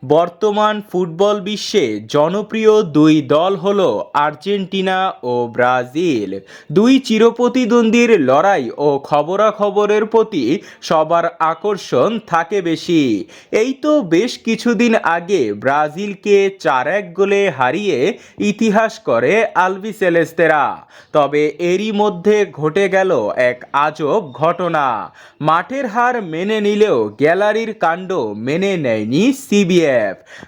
বর্তমান ফুটবল বিশ্বে জনপ্রিয় দুই দল হলো আর্জেন্টিনা ও ব্রাজিল। দুই চিরপ্রতিদ্বন্দ্বীর লড়াই ও খবরাখবরের প্রতি সবার আকর্ষণ থাকে বেশি। এই তো বেশ কিছুদিন আগে ব্রাজিলকে 4-1 গোলে হারিয়ে ইতিহাস করে আলবিসেলেস্তেরা। তবে এরই মধ্যে ঘটে গেল এক আজব ঘটনা। মাঠের হার মেনে নিলেও গ্যালারির কাণ্ড মেনে নেয়নি সিবিএফ।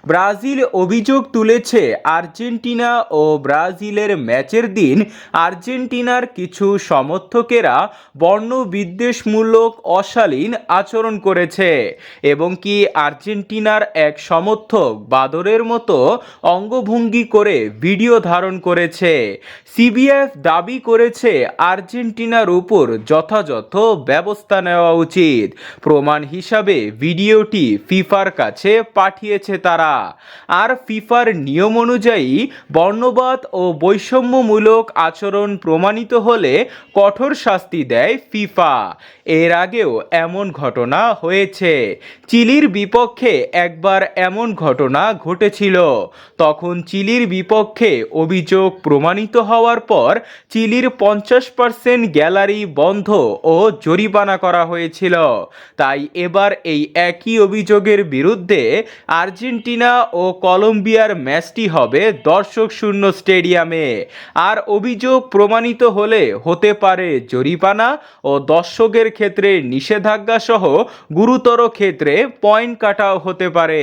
ব্রাজিল অভিযোগ তুলেছে আর্জেন্টিনা ও ব্রাজিলের ম্যাচের দিন আর্জেন্টিনার কিছু সমর্থকেরা বর্ণবিদ্বেষমূলক অশালীন আচরণ করেছে এবং কি আর্জেন্টিনার এক সমর্থক বাদরের মতো অঙ্গভঙ্গি করে ভিডিও ধারণ করেছে। সিবিএফ দাবি করেছে আর্জেন্টিনার উপর যথাযথ ব্যবস্থা নেওয়া উচিত। প্রমাণ হিসাবে ভিডিওটি ফিফার কাছে পাঠিয়েছে তারা। আর ফিফার নিয়ম অনুযায়ী বর্ণবাদ ও বৈষম্যমূলক আচরণ প্রমাণিত হলে কঠোর শাস্তি দেয় ফিফা। এর আগেও এমন ঘটনা হয়েছে। চিলির বিপক্ষে একবার এমন ঘটনা ঘটেছিল। তখন চিলির বিপক্ষে অভিযোগ প্রমাণিত হওয়ার পর চিলির 50% গ্যালারি বন্ধ ও জরিমানা করা হয়েছিল। তাই এবার এই একই অভিযোগের বিরুদ্ধে আর্জেন্টিনা ও কলম্বিয়ার ম্যাচটি হবে দর্শক শূন্য স্টেডিয়ামে। আর অভিযোগ প্রমাণিত হলে হতে পারে জরিমানা ও দর্শকের ক্ষেত্রে নিষেধাজ্ঞা সহ গুরুতর ক্ষেত্রে পয়েন্ট কাটাও হতে পারে।